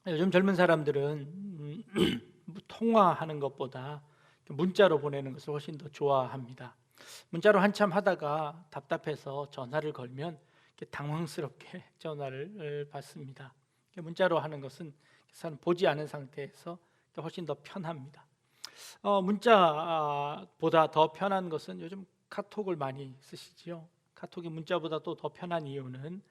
요즘 젊은 사람들은 통화하는 것보다 문자로 보내는 것을 훨씬 더 좋아합니다. 문자로 한참 하다가 답답해서 전화를 걸면 이렇게 당황스럽게 전화를 받습니다. 문자로 하는 것은 보지 않은 상태에서 훨씬 더 편합니다. 문자보다 더 편한 것은 요즘 카톡을 많이 쓰시지요. 카톡이 문자보다 또 더 편한 이유는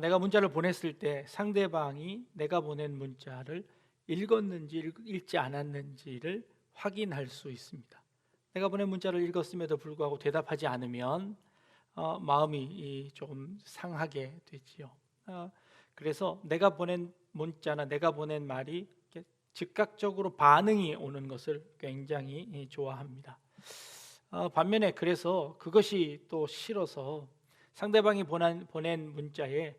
내가 문자를 보냈을 때 상대방이 내가 보낸 문자를 읽었는지 읽지 않았는지를 확인할 수 있습니다. 내가 보낸 문자를 읽었음에도 불구하고 대답하지 않으면 마음이 조금 상하게 되지요. 그래서 내가 보낸 문자나 내가 보낸 말이 이렇게 즉각적으로 반응이 오는 것을 굉장히 좋아합니다. 반면에 그래서 그것이 또 싫어서 상대방이 보낸 문자에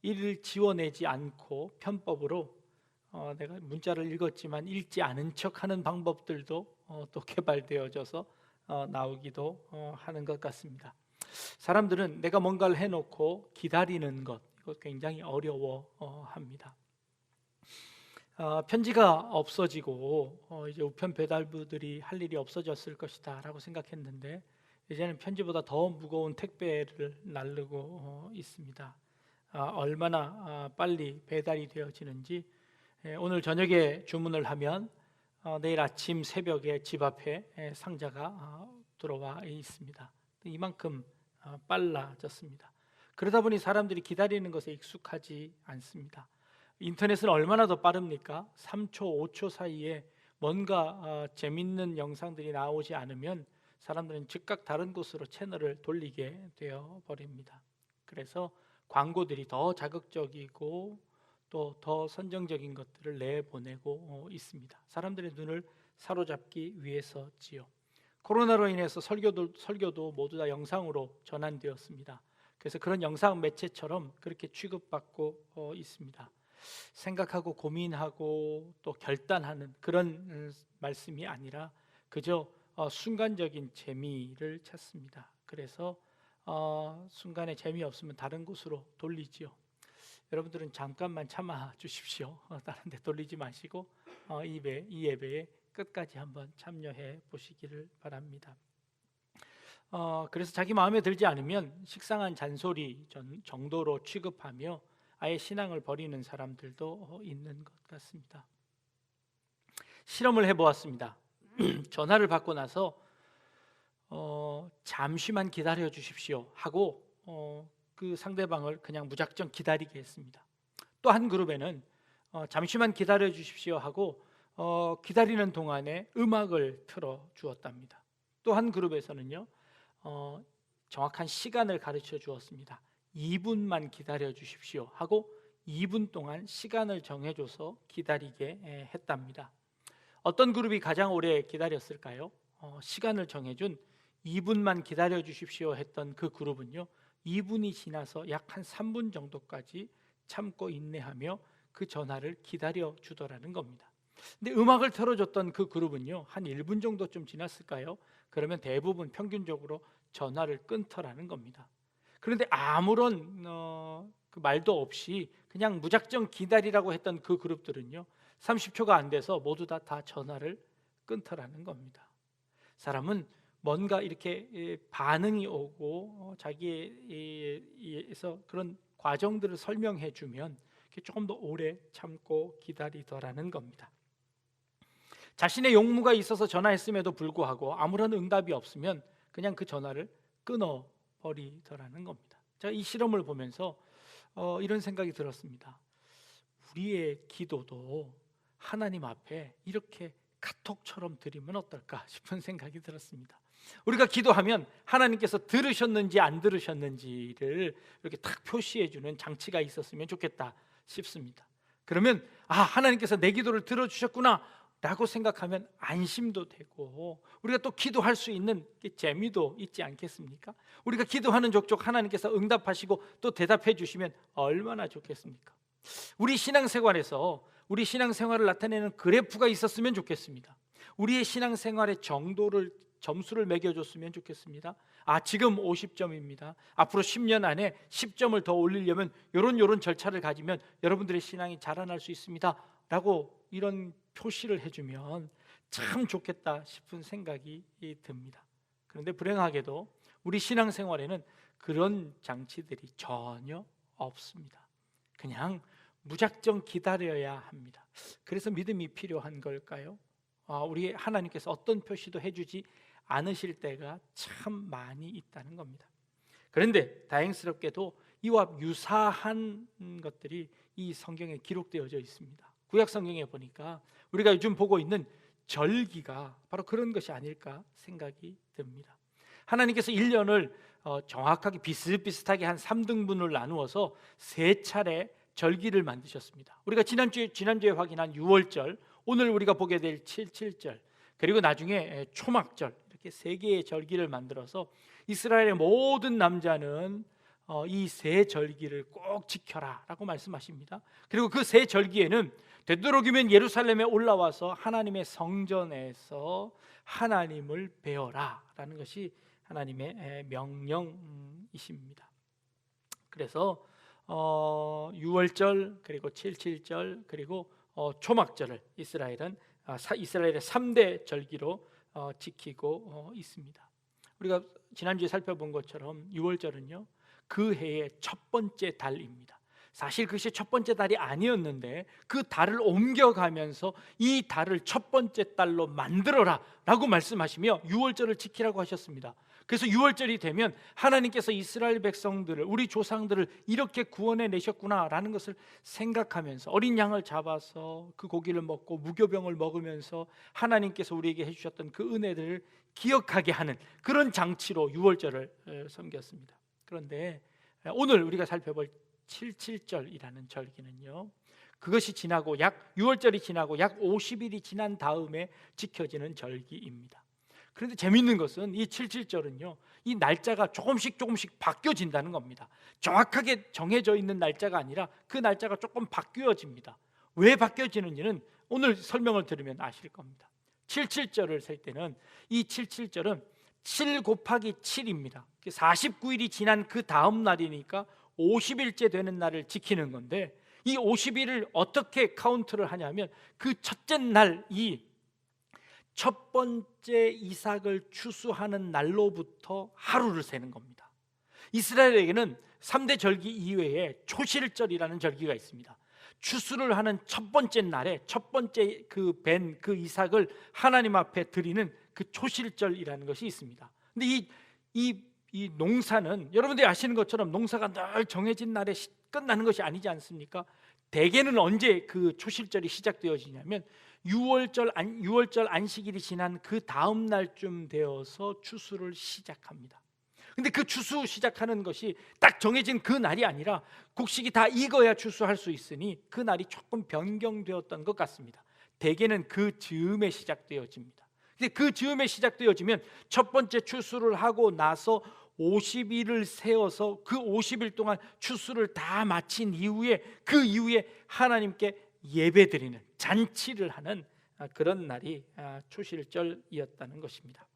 이를 지워내지 않고 편법으로 내가 문자를 읽었지만 읽지 않은 척하는 방법들도 또 개발되어져서 나오기도 하는 것 같습니다. 사람들은 내가 뭔가를 해놓고 기다리는 것, 이거 굉장히 어려워합니다. 편지가 없어지고 이제 우편 배달부들이 할 일이 없어졌을 것이다라고 생각했는데 이제는 편지보다 더 무거운 택배를 나르고 있습니다. 얼마나 빨리 배달이 되어지는지 오늘 저녁에 주문을 하면 내일 아침 새벽에 집 앞에 상자가 들어와 있습니다. 이만큼 빨라졌습니다. 그러다 보니 사람들이 기다리는 것에 익숙하지 않습니다. 인터넷은 얼마나 더 빠릅니까? 3초, 5초 사이에 뭔가 재밌는 영상들이 나오지 않으면 사람들은 즉각 다른 곳으로 채널을 돌리게 되어 버립니다. 그래서 광고들이 더 자극적이고 또 더 선정적인 것들을 내보내고 있습니다. 사람들의 눈을 사로잡기 위해서지요. 코로나로 인해서 설교도 모두 다 영상으로 전환되었습니다. 그래서 그런 영상 매체처럼 그렇게 취급받고 있습니다. 생각하고 고민하고 또 결단하는 그런 말씀이 아니라 그저 순간적인 재미를 찾습니다. 그래서 순간에 재미없으면 다른 곳으로 돌리지요. 여러분들은 잠깐만 참아 주십시오. 다른 데 돌리지 마시고 이 예배에 끝까지 한번 참여해 보시기를 바랍니다. 그래서 자기 마음에 들지 않으면 식상한 잔소리 정도로 취급하며 아예 신앙을 버리는 사람들도 있는 것 같습니다. 실험을 해보았습니다. 전화를 받고 나서 잠시만 기다려 주십시오 하고 그 상대방을 그냥 무작정 기다리게 했습니다. 또 한 그룹에는 잠시만 기다려 주십시오 하고 기다리는 동안에 음악을 틀어 주었답니다. 또 한 그룹에서는요 정확한 시간을 가르쳐 주었습니다. 2분만 기다려 주십시오 하고 2분 동안 시간을 정해줘서 기다리게 했답니다. 어떤 그룹이 가장 오래 기다렸을까요? 시간을 정해준 2분만 기다려 주십시오 했던 그 그룹은요 2분이 지나서 약 한 3분 정도까지 참고 인내하며 그 전화를 기다려 주더라는 겁니다. 근데 음악을 틀어줬던 그 그룹은요 한 1분 정도쯤 지났을까요? 그러면 대부분 평균적으로 전화를 끊더라는 겁니다. 그런데 아무런 그 말도 없이 그냥 무작정 기다리라고 했던 그 그룹들은요 30초가 안 돼서 모두 다 전화를 끊더라는 겁니다. 사람은 뭔가 이렇게 반응이 오고 자기에서 그런 과정들을 설명해 주면 조금 더 오래 참고 기다리더라는 겁니다. 자신의 용무가 있어서 전화했음에도 불구하고 아무런 응답이 없으면 그냥 그 전화를 끊어버리더라는 겁니다. 제가 이 실험을 보면서 이런 생각이 들었습니다. 우리의 기도도 하나님 앞에 이렇게 카톡처럼 드리면 어떨까 싶은 생각이 들었습니다. 우리가 기도하면 하나님께서 들으셨는지 안 들으셨는지를 이렇게 탁 표시해주는 장치가 있었으면 좋겠다 싶습니다. 그러면 하나님께서 내 기도를 들어주셨구나 라고 생각하면 안심도 되고 우리가 또 기도할 수 있는 재미도 있지 않겠습니까? 우리가 기도하는 족족 하나님께서 응답하시고 또 대답해 주시면 얼마나 좋겠습니까? 우리 신앙생활에서 우리 신앙생활을 나타내는 그래프가 있었으면 좋겠습니다. 우리의 신앙생활의 정도를 점수를 매겨줬으면 좋겠습니다. 지금 50점입니다. 앞으로 10년 안에 10점을 더 올리려면 요런 절차를 가지면 여러분들의 신앙이 자라날 수 있습니다 라고 이런 표시를 해주면 참 좋겠다 싶은 생각이 듭니다. 그런데 불행하게도 우리 신앙생활에는 그런 장치들이 전혀 없습니다. 그냥 무작정 기다려야 합니다. 그래서 믿음이 필요한 걸까요? 우리 하나님께서 어떤 표시도 해주지 않으실 때가 참 많이 있다는 겁니다. 그런데 다행스럽게도 이와 유사한 것들이 이 성경에 기록되어져 있습니다. 구약 성경에 보니까 우리가 요즘 보고 있는 절기가 바로 그런 것이 아닐까 생각이 듭니다. 하나님께서 1년을 정확하게 비슷비슷하게 한 3등분을 나누어서 3차례 절기를 만드셨습니다. 우리가 지난주에 확인한 6월절, 오늘 우리가 보게 될 7.7절, 그리고 나중에 초막절, 이렇게 3개의 절기를 만들어서 이스라엘의 모든 남자는 이 3절기를 꼭 지켜라 라고 말씀하십니다. 그리고 그 3절기에는 되도록이면 예루살렘에 올라와서 하나님의 성전에서 하나님을 배워라 라는 것이 하나님의 명령이십니다. 그래서 6월절, 그리고 7.7절, 그리고 초막절을 이스라엘의 3대 절기로 지키고 있습니다. 우리가 지난주에 살펴본 것처럼 6월절은요 그 해의 첫 번째 달입니다. 사실 그것이 첫 번째 달이 아니었는데 그 달을 옮겨가면서 이 달을 첫 번째 달로 만들어라 라고 말씀하시며 6월절을 지키라고 하셨습니다. 그래서 6월절이 되면 하나님께서 이스라엘 백성들을, 우리 조상들을 이렇게 구원해 내셨구나 라는 것을 생각하면서 어린 양을 잡아서 그 고기를 먹고 무교병을 먹으면서 하나님께서 우리에게 해주셨던 그 은혜들을 기억하게 하는 그런 장치로 6월절을 섬겼습니다. 그런데 오늘 우리가 살펴볼 7.7절이라는 절기는요, 그것이 지나고 6월절이 지나고 약 50일이 지난 다음에 지켜지는 절기입니다. 그런데 재미있는 것은 이 7.7절은요 이 날짜가 조금씩 바뀌어진다는 겁니다. 정확하게 정해져 있는 날짜가 아니라 그 날짜가 조금 바뀌어집니다. 왜 바뀌어지는지는 오늘 설명을 들으면 아실 겁니다. 7.7절을 셀 때는 이 7.7절은 7 곱하기 7입니다. 49일이 지난 그 다음 날이니까 50일째 되는 날을 지키는 건데, 이 50일을 어떻게 카운트를 하냐면 그 첫째 날이 첫 번째 이삭을 추수하는 날로부터 하루를 세는 겁니다. 이스라엘에게는 3대 절기 이외에 초실절이라는 절기가 있습니다. 추수를 하는 첫 번째 날에 첫 번째 그 이삭을 하나님 앞에 드리는 그 초실절이라는 것이 있습니다. 근데 이 농사는 여러분들이 아시는 것처럼 농사가 늘 정해진 날에 끝나는 것이 아니지 않습니까? 대개는 언제 그 초실절이 시작되어지냐면 6월절 안식일이 지난 그 다음 날쯤 되어서 추수를 시작합니다. 근데 그 추수 시작하는 것이 딱 정해진 그 날이 아니라 곡식이 다 익어야 추수할 수 있으니 그 날이 조금 변경되었던 것 같습니다. 대개는 그 즈음에 시작되어집니다. 근데 그 즈음에 시작되어지면 첫 번째 추수를 하고 나서 50일을 세워서 그 50일 동안 추수를 다 마친 이후에 그 이후에 하나님께 예배드리는 잔치를 하는 그런 날이 초실절이었다는 것입니다.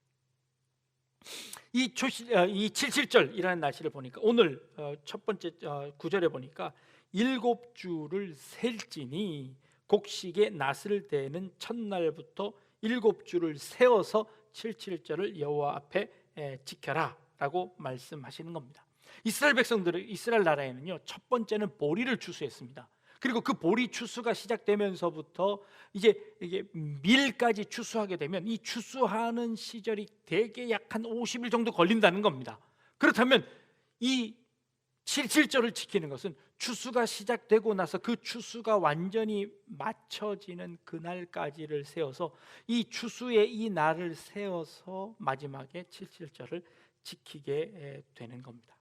이 7.7절이라는 날씨를 보니까 오늘 첫 번째 9절에 보니까 7주를 셀지니 곡식의 낫을 대는 첫날부터 7주를 세워서 7.7절을 여호와 앞에 지켜라 라고 말씀하시는 겁니다. 이스라엘 백성들은, 이스라엘 나라에는요 첫 번째는 보리를 추수했습니다. 그리고 그 보리 추수가 시작되면서부터 이제 이게 밀까지 추수하게 되면 이 추수하는 시절이 대개 약 한 50일 정도 걸린다는 겁니다. 그렇다면 이 7.7절을 지키는 것은 추수가 시작되고 나서 그 추수가 완전히 맞춰지는 그날까지를 세워서 이 추수의 이 날을 세워서 마지막에 7.7절을 지키게 되는 겁니다.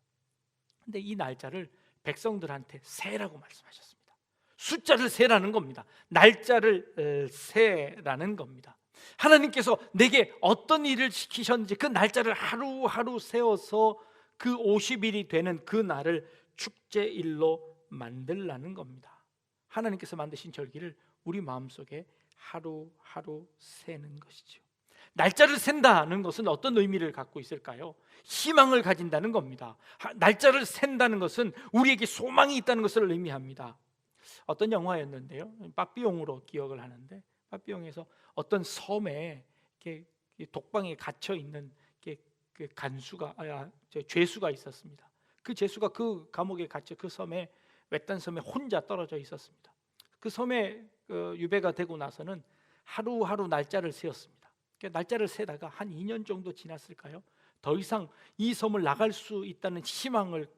근데 이 날짜를 백성들한테 세라고 말씀하셨습니다. 숫자를 세라는 겁니다. 날짜를 세라는 겁니다. 하나님께서 내게 어떤 일을 시키셨는지 그 날짜를 하루하루 세워서 그 50일이 되는 그 날을 축제일로 만들라는 겁니다. 하나님께서 만드신 절기를 우리 마음속에 하루하루 세는 것이죠. 날짜를 센다는 것은 어떤 의미를 갖고 있을까요? 희망을 가진다는 겁니다. 날짜를 센다는 것은 우리에게 소망이 있다는 것을 의미합니다. 어떤 영화였는데요, 빠삐용으로 기억을 하는데, 빠삐용에서 어떤 섬에 이렇게 독방에 갇혀 있는 그 죄수가 있었습니다. 그 죄수가 그 감옥에 갇혀 그 섬에, 외딴 섬에 혼자 떨어져 있었습니다. 그 섬에 유배가 되고 나서는 하루하루 날짜를 세었습니다. 날짜를 세다가 한 2년 정도 지났을까요? 더 이상 이 섬을 나갈 수 있다는 희망을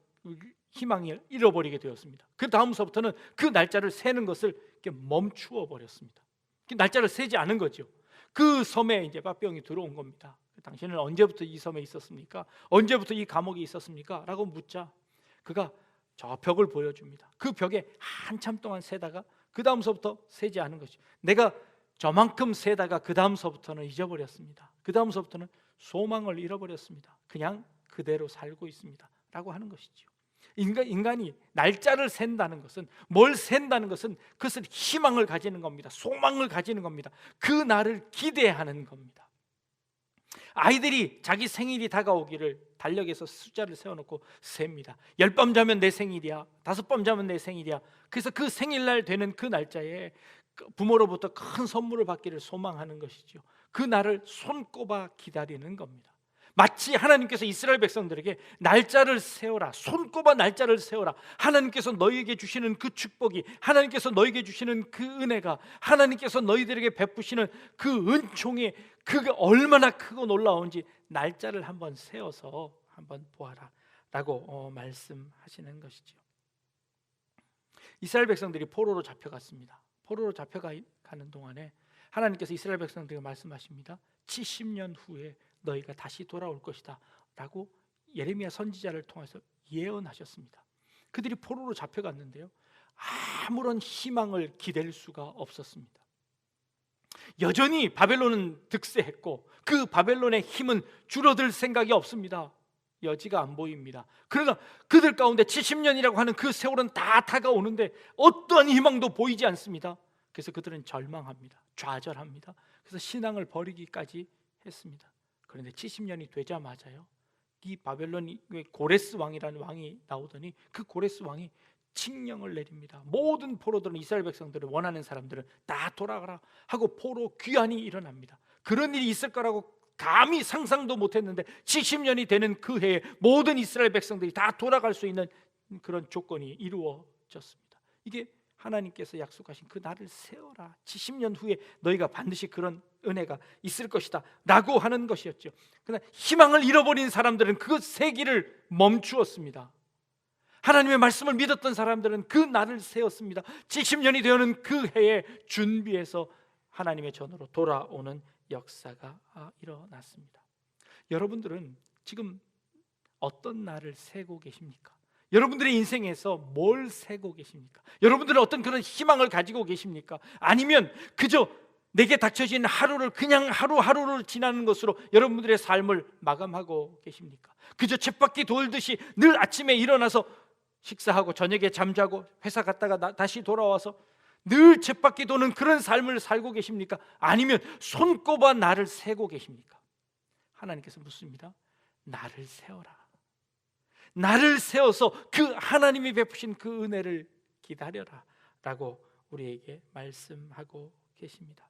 잃어버리게 되었습니다. 그 다음서부터는 그 날짜를 세는 것을 멈추어 버렸습니다. 날짜를 세지 않은 거죠. 그 섬에 이제 빠삐용이 들어온 겁니다. 당신은 언제부터 이 섬에 있었습니까? 언제부터 이 감옥에 있었습니까? 라고 묻자 그가 저 벽을 보여줍니다. 그 벽에 한참 동안 세다가 그 다음서부터 세지 않은 것이죠. 내가 저만큼 세다가 그 다음서부터는 잊어버렸습니다. 그 다음서부터는 소망을 잃어버렸습니다. 그냥 그대로 살고 있습니다 라고 하는 것이죠. 인간이 날짜를 센다는 것은, 뭘 센다는 것은 그것은 희망을 가지는 겁니다. 소망을 가지는 겁니다. 그 날을 기대하는 겁니다. 아이들이 자기 생일이 다가오기를 달력에서 숫자를 세워놓고 셉니다. 10밤 자면 내 생일이야, 5밤 자면 내 생일이야. 그래서 그 생일날 되는 그 날짜에 부모로부터 큰 선물을 받기를 소망하는 것이죠. 그 날을 손꼽아 기다리는 겁니다. 마치 하나님께서 이스라엘 백성들에게 날짜를 세워라, 손꼽아 날짜를 세워라, 하나님께서 너희에게 주시는 그 축복이, 하나님께서 너희에게 주시는 그 은혜가, 하나님께서 너희들에게 베푸시는 그 은총이 그게 얼마나 크고 놀라운지 날짜를 한번 세워서 한번 보아라 라고 말씀하시는 것이죠. 이스라엘 백성들이 포로로 잡혀갔습니다. 포로로 잡혀가는 동안에 하나님께서 이스라엘 백성들에게 말씀하십니다. 70년 후에 너희가 다시 돌아올 것이다 라고 예레미야 선지자를 통해서 예언하셨습니다. 그들이 포로로 잡혀갔는데요, 아무런 희망을 기댈 수가 없었습니다. 여전히 바벨론은 득세했고 그 바벨론의 힘은 줄어들 생각이 없습니다. 여지가 안 보입니다. 그러나 그들 가운데 70년이라고 하는 그 세월은 다 다가오는데 어떠한 희망도 보이지 않습니다. 그래서 그들은 절망합니다. 좌절합니다. 그래서 신앙을 버리기까지 했습니다. 그런데 70년이 되자마자요, 이 바벨론이 고레스 왕이라는 왕이 나오더니 그 고레스 왕이 칙령을 내립니다. 모든 포로들은, 이스라엘 백성들을 원하는 사람들은 다 돌아가라 하고 포로 귀환이 일어납니다. 그런 일이 있을 거라고 감히 상상도 못했는데 70년이 되는 그 해에 모든 이스라엘 백성들이 다 돌아갈 수 있는 그런 조건이 이루어졌습니다. 이게 하나님께서 약속하신 그 날을 세워라, 70년 후에 너희가 반드시 그런 은혜가 있을 것이다 라고 하는 것이었죠. 그러나 희망을 잃어버린 사람들은 그 세기를 멈추었습니다. 하나님의 말씀을 믿었던 사람들은 그 날을 세웠습니다. 70년이 되는 그 해에 준비해서 하나님의 전으로 돌아오는 역사가 일어났습니다. 여러분들은 지금 어떤 날을 세고 계십니까? 여러분들의 인생에서 뭘 세고 계십니까? 여러분들은 어떤 그런 희망을 가지고 계십니까? 아니면 그저 내게 닥쳐진 하루를 그냥 하루하루를 지나는 것으로 여러분들의 삶을 마감하고 계십니까? 그저 쳇바퀴 돌듯이 늘 아침에 일어나서 식사하고 저녁에 잠자고 회사 갔다가 다시 돌아와서 늘 쳇바퀴 도는 그런 삶을 살고 계십니까? 아니면 손꼽아 나를 세고 계십니까? 하나님께서 묻습니다. 나를 세워라. 나를 세워서 그 하나님이 베푸신 그 은혜를 기다려라 라고 우리에게 말씀하고 계십니다.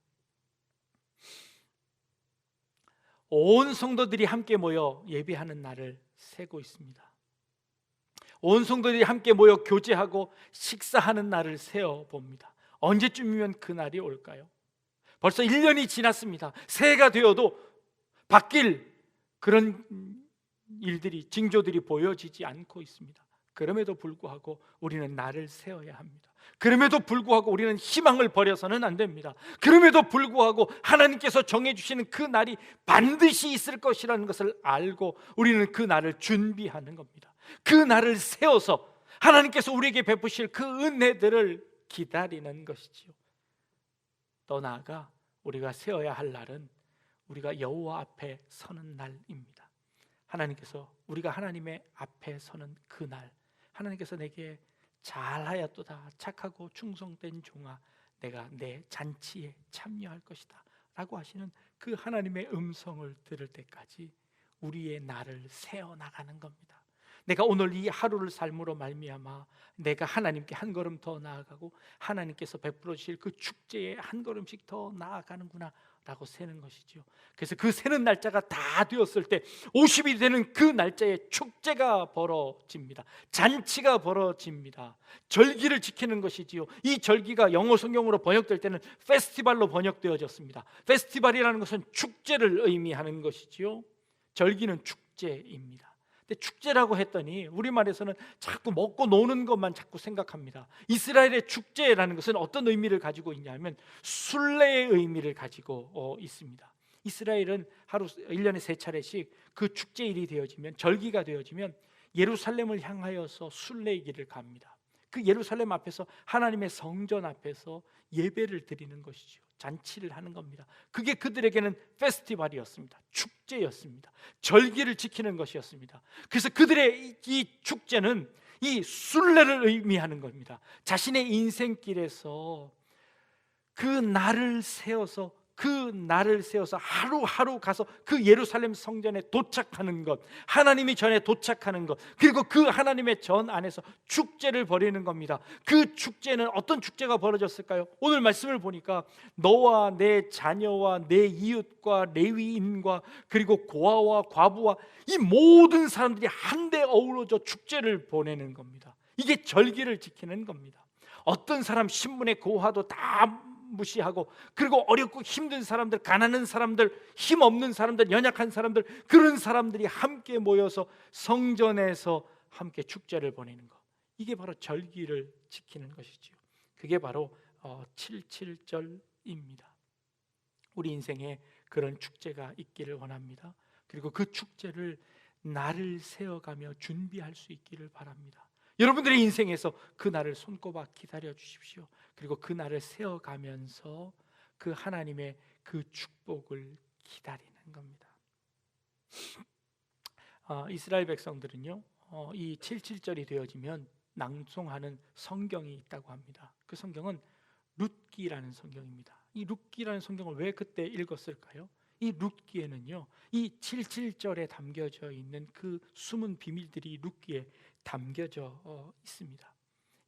온 성도들이 함께 모여 예배하는 날을 세고 있습니다. 온 성도들이 함께 모여 교제하고 식사하는 날을 세어봅니다. 언제쯤이면 그 날이 올까요? 벌써 1년이 지났습니다. 새해가 되어도 바뀔 그런 일들이, 징조들이 보여지지 않고 있습니다. 그럼에도 불구하고 우리는 날을 세워야 합니다. 그럼에도 불구하고 우리는 희망을 버려서는 안 됩니다. 그럼에도 불구하고 하나님께서 정해주시는 그 날이 반드시 있을 것이라는 것을 알고 우리는 그 날을 준비하는 겁니다. 그 날을 세워서 하나님께서 우리에게 베푸실 그 은혜들을 기다리는 것이지요. 더 나아가 우리가 세워야 할 날은 우리가 여호와 앞에 서는 날입니다. 하나님께서 우리가 하나님의 앞에 서는 그 날, 하나님께서 내게 잘하였도다 착하고 충성된 종아, 내가 내 잔치에 참여할 것이다 라고 하시는 그 하나님의 음성을 들을 때까지 우리의 날을 세어나가는 겁니다. 내가 오늘 이 하루를 삶으로 말미암아 내가 하나님께 한 걸음 더 나아가고 하나님께서 베풀어 주실 그 축제에 한 걸음씩 더 나아가는구나 라고 세는 것이죠. 그래서 그 세는 날짜가 다 되었을 때 50일이 되는 그 날짜에 축제가 벌어집니다. 잔치가 벌어집니다. 절기를 지키는 것이지요. 이 절기가 영어 성경으로 번역될 때는 페스티벌로 번역되어졌습니다. 페스티벌이라는 것은 축제를 의미하는 것이지요. 절기는 축제입니다. 근데 축제라고 했더니 우리말에서는 자꾸 먹고 노는 것만 자꾸 생각합니다. 이스라엘의 축제라는 것은 어떤 의미를 가지고 있냐면 순례의 의미를 가지고 있습니다. 이스라엘은 하루 1년에 3차례씩 그 축제일이 되어지면, 절기가 되어지면 예루살렘을 향하여서 순례의 길을 갑니다. 그 예루살렘 앞에서 하나님의 성전 앞에서 예배를 드리는 것이죠. 잔치를 하는 겁니다. 그게 그들에게는 페스티벌이었습니다. 축제였습니다. 절기를 지키는 것이었습니다. 그래서 그들의 이 축제는 이 순례를 의미하는 겁니다. 자신의 인생길에서 그 날을 세워서 하루하루 가서 그 예루살렘 성전에 도착하는 것, 하나님이 전에 도착하는 것, 그리고 그 하나님의 전 안에서 축제를 벌이는 겁니다. 그 축제는 어떤 축제가 벌어졌을까요? 오늘 말씀을 보니까 너와 내 자녀와 내 이웃과 레위인과 그리고 고아와 과부와 이 모든 사람들이 한데 어우러져 축제를 보내는 겁니다. 이게 절기를 지키는 겁니다. 어떤 사람 신분의 고하도 다 무시하고, 그리고 어렵고 힘든 사람들, 가난한 사람들, 힘없는 사람들, 연약한 사람들, 그런 사람들이 함께 모여서 성전에서 함께 축제를 보내는 것, 이게 바로 절기를 지키는 것이지요. 그게 바로 7.7절입니다. 우리 인생에 그런 축제가 있기를 원합니다. 그리고 그 축제를 날을 세어가며 준비할 수 있기를 바랍니다. 여러분들의 인생에서 그 날을 손꼽아 기다려 주십시오. 그리고 그 날을 세어가면서 그 하나님의 그 축복을 기다리는 겁니다. 이스라엘 백성들은요, 이 7.7절이 되어지면 낭송하는 성경이 있다고 합니다. 그 성경은 룻기라는 성경입니다. 이 룻기라는 성경을 왜 그때 읽었을까요? 이 룻기에는요, 이 7.7절에 담겨져 있는 그 숨은 비밀들이 룻기에 담겨져 있습니다.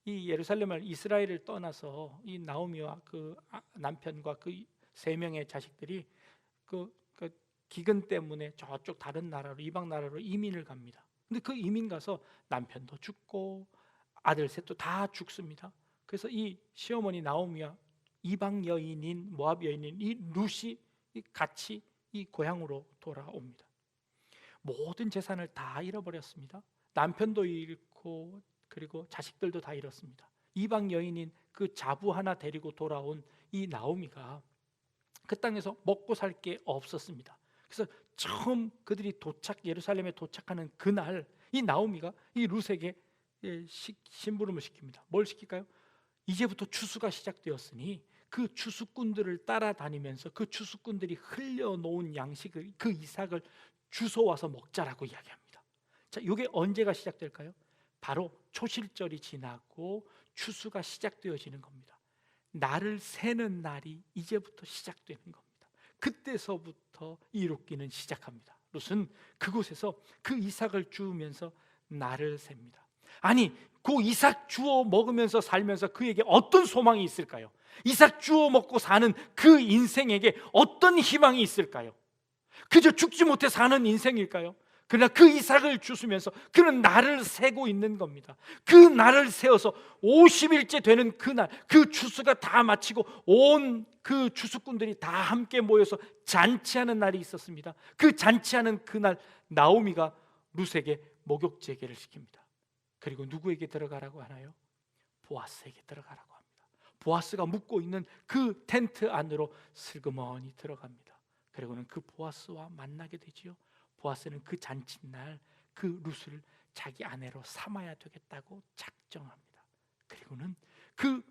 이 예루살렘을, 이스라엘을 떠나서 이 나오미와 그 남편과 그 3명의 자식들이 그 기근 때문에 저쪽 다른 나라로, 이방 나라로 이민을 갑니다. 근데 그 이민 가서 남편도 죽고 아들 셋도 다 죽습니다. 그래서 이 시어머니 나오미와 이방 여인인, 모압 여인인 이 룻이 같이 이 고향으로 돌아옵니다. 모든 재산을 다 잃어버렸습니다. 남편도 잃고 그리고 자식들도 다 잃었습니다. 이방 여인인 그 자부 하나 데리고 돌아온 이 나오미가 그 땅에서 먹고 살 게 없었습니다. 그래서 처음 그들이 예루살렘에 도착하는 그날, 이 나오미가 이 룻에게 심부름을 시킵니다. 뭘 시킬까요? 이제부터 추수가 시작되었으니 그 추수꾼들을 따라다니면서 그 추수꾼들이 흘려놓은 양식을, 그 이삭을 주워와서 먹자라고 이야기합니다. 자, 이게 언제가 시작될까요? 바로 초실절이 지나고 추수가 시작되어지는 겁니다. 날을 세는 날이 이제부터 시작되는 겁니다. 그때서부터 이 룻기는 시작합니다. 룻은 그곳에서 그 이삭을 주우면서 날을 셉니다. 아니, 그 이삭 주워 먹으면서 살면서 그에게 어떤 소망이 있을까요? 이삭 주워 먹고 사는 그 인생에게 어떤 희망이 있을까요? 그저 죽지 못해 사는 인생일까요? 그러나 그 이삭을 주시면서 그는 날을 세고 있는 겁니다. 그 날을 세워서 50일째 되는 그날, 그 추수가 다 마치고 온 그 추수꾼들이 다 함께 모여서 잔치하는 날이 있었습니다. 그 잔치하는 그날 나오미가 룻에게 목욕 제계를 시킵니다. 그리고 누구에게 들어가라고 하나요? 보아스에게 들어가라고 합니다. 보아스가 묵고 있는 그 텐트 안으로 슬그머니 들어갑니다. 그리고는 그 보아스와 만나게 되지요. 보아스는 그 잔칫날 그 룻을 자기 아내로 삼아야 되겠다고 작정합니다. 그리고는 그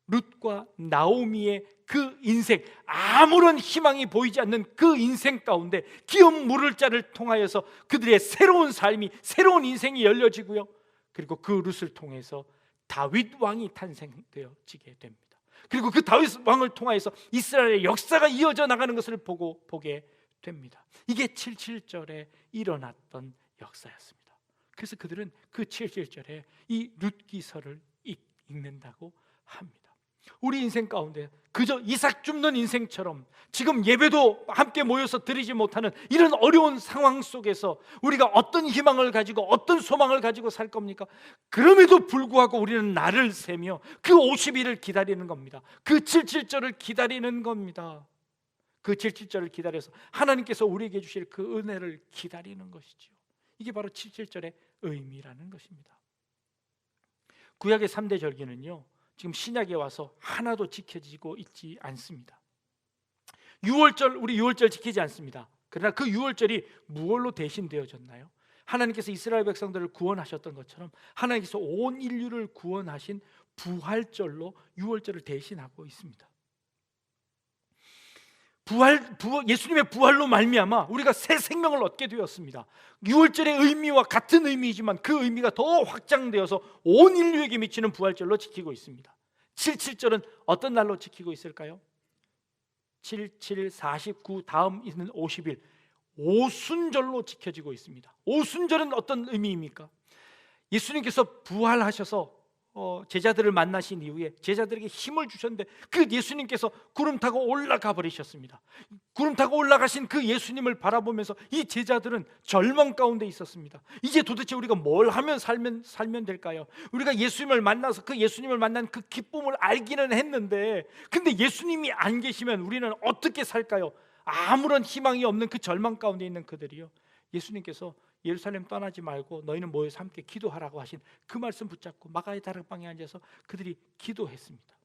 룻과 나오미의 그 인생, 아무런 희망이 보이지 않는 그 인생 가운데 기업 물을 자를 통하여서 그들의 새로운 삶이, 새로운 인생이 열려지고요. 그리고 그 룻을 통해서 다윗 왕이 탄생되어지게 됩니다. 그리고 그 다윗 왕을 통하여서 이스라엘의 역사가 이어져 나가는 것을 보게 됩니다. 이게 77절에 일어났던 역사였습니다. 그래서 그들은 그 77절에 이 룻기서를 읽는다고 합니다. 우리 인생 가운데 그저 이삭 줍는 인생처럼 지금 예배도 함께 모여서 드리지 못하는 이런 어려운 상황 속에서 우리가 어떤 희망을 가지고 어떤 소망을 가지고 살 겁니까? 그럼에도 불구하고 우리는 날을 세며 그 50일을 기다리는 겁니다. 그 77절을 기다리는 겁니다. 그 77절을 기다려서 하나님께서 우리에게 주실 그 은혜를 기다리는 것이죠. 이게 바로 77절의 의미라는 것입니다. 구약의 3대 절기는요, 지금 신약에 와서 하나도 지켜지고 있지 않습니다. 유월절, 우리 유월절 지키지 않습니다. 그러나 그 유월절이 무엇로 대신되어졌나요? 하나님께서 이스라엘 백성들을 구원하셨던 것처럼 하나님께서 온 인류를 구원하신 부활절로 유월절을 대신하고 있습니다. 예수님의 부활로 말미암아 우리가 새 생명을 얻게 되었습니다. 유월절의 의미와 같은 의미이지만 그 의미가 더 확장되어서 온 인류에게 미치는 부활절로 지키고 있습니다. 77절은 어떤 날로 지키고 있을까요? 77, 49 다음 있는 50일 오순절로 지켜지고 있습니다. 오순절은 어떤 의미입니까? 예수님께서 부활하셔서 제자들을 만나신 이후에 제자들에게 힘을 주셨는데 그 예수님께서 구름 타고 올라가 버리셨습니다. 구름 타고 올라가신 그 예수님을 바라보면서 이 제자들은 절망 가운데 있었습니다. 이제 도대체 우리가 뭘 하면 살면 될까요? 우리가 예수님을 만나서 그 예수님을 만난 그 기쁨을 알기는 했는데 근데 예수님이 안 계시면 우리는 어떻게 살까요? 아무런 희망이 없는 그 절망 가운데 있는 그들이요, 예수님께서 예루살렘 떠나지 말고 너희는 모여서 함께 기도하라고 하신 그 말씀 붙잡고 마가의 다락방에 앉아서 그들이 기도했습니다.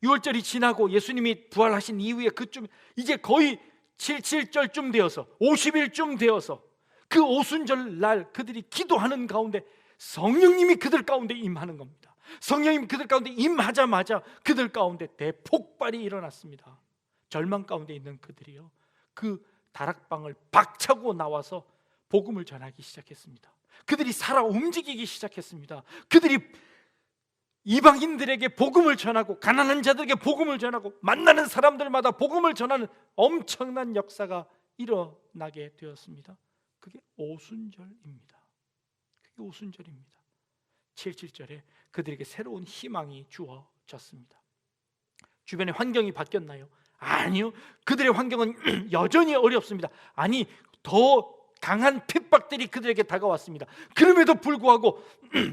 6월절이 지나고 예수님이 부활하신 이후에 그쯤 이제 거의 77절쯤 되어서 50일쯤 되어서 그 오순절 날 그들이 기도하는 가운데 성령님이 그들 가운데 임하는 겁니다. 성령님이 그들 가운데 임하자마자 그들 가운데 대폭발이 일어났습니다. 절망 가운데 있는 그들이요, 그 다락방을 박차고 나와서 복음을 전하기 시작했습니다. 그들이 살아 움직이기 시작했습니다. 그들이 이방인들에게 복음을 전하고 가난한 자들에게 복음을 전하고 만나는 사람들마다 복음을 전하는 엄청난 역사가 일어나게 되었습니다. 그게 오순절입니다. 그게 오순절입니다. 77절에 그들에게 새로운 희망이 주어졌습니다. 주변의 환경이 바뀌었나요? 아니요. 그들의 환경은 여전히 어렵습니다. 아니, 더 강한 핍박들이 그들에게 다가왔습니다. 그럼에도 불구하고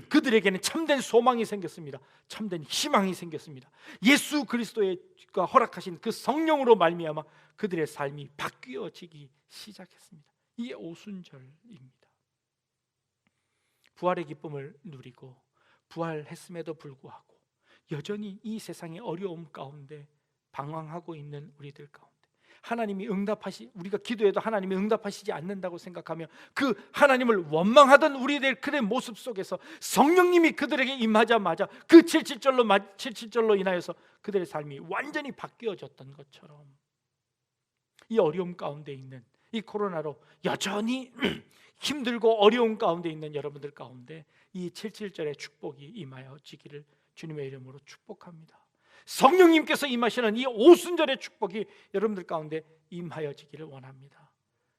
그들에게는 참된 소망이 생겼습니다. 참된 희망이 생겼습니다. 예수 그리스도가 허락하신 그 성령으로 말미암아 그들의 삶이 바뀌어지기 시작했습니다. 이게 오순절입니다. 부활의 기쁨을 누리고 부활했음에도 불구하고 여전히 이 세상의 어려움 가운데 방황하고 있는 우리들 가운데 우리가 기도해도 하나님이 응답하시지 않는다고 생각하며 그 하나님을 원망하던 우리들 그의 모습 속에서 성령님이 그들에게 임하자마자 그 77절로 인하여서 그들의 삶이 완전히 바뀌어졌던 것처럼 이 어려움 가운데 있는 이 코로나로 여전히 힘들고 어려움 가운데 있는 여러분들 가운데 이 77절의 축복이 임하여지기를 주님의 이름으로 축복합니다. 성령님께서 임하시는 이 오순절의 축복이 여러분들 가운데 임하여지기를 원합니다.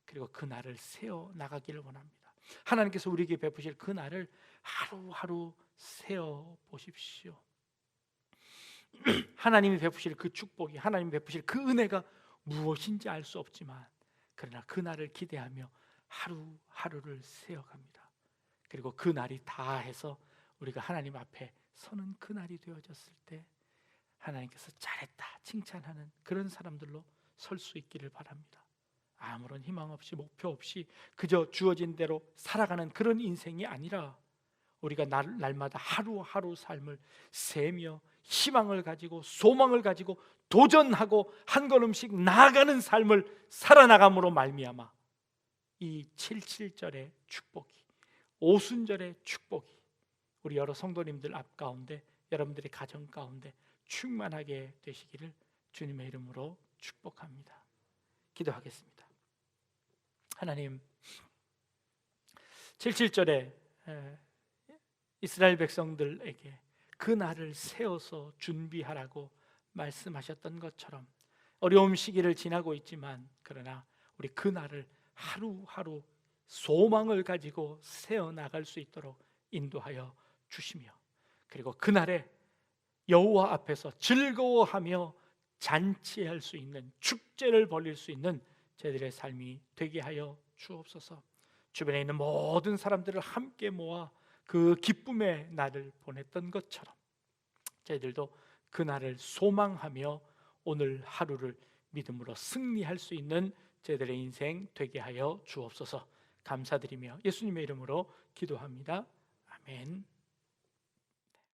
그리고 그 날을 세어 나가기를 원합니다. 하나님께서 우리에게 베푸실 그 날을 하루하루 세어 보십시오. 하나님이 베푸실 그 축복이, 하나님이 베푸실 그 은혜가 무엇인지 알 수 없지만 그러나 그 날을 기대하며 하루하루를 세어갑니다. 그리고 그 날이 다 해서 우리가 하나님 앞에 서는 그 날이 되어졌을 때 하나님께서 잘했다 칭찬하는 그런 사람들로 설 수 있기를 바랍니다. 아무런 희망 없이 목표 없이 그저 주어진 대로 살아가는 그런 인생이 아니라 우리가 날마다 하루하루 삶을 세며 희망을 가지고 소망을 가지고 도전하고 한 걸음씩 나아가는 삶을 살아나감으로 말미암아 이 77절의 축복이, 오순절의 축복이 우리 여러 성도님들 앞 가운데, 여러분들의 가정 가운데 충만하게 되시기를 주님의 이름으로 축복합니다. 기도하겠습니다. 하나님, 77절에 이스라엘 백성들에게 그 날을 세워서 준비하라고 말씀하셨던 것처럼 어려움 시기를 지나고 있지만 그러나 우리 그 날을 하루하루 소망을 가지고 세워나갈 수 있도록 인도하여 주시며, 그리고 그날에 여호와 앞에서 즐거워하며 잔치할 수 있는, 축제를 벌일 수 있는 저희들의 삶이 되게 하여 주옵소서. 주변에 있는 모든 사람들을 함께 모아 그 기쁨의 날을 보냈던 것처럼 저희들도 그 날을 소망하며 오늘 하루를 믿음으로 승리할 수 있는 저희들의 인생 되게 하여 주옵소서. 감사드리며 예수님의 이름으로 기도합니다. 아멘.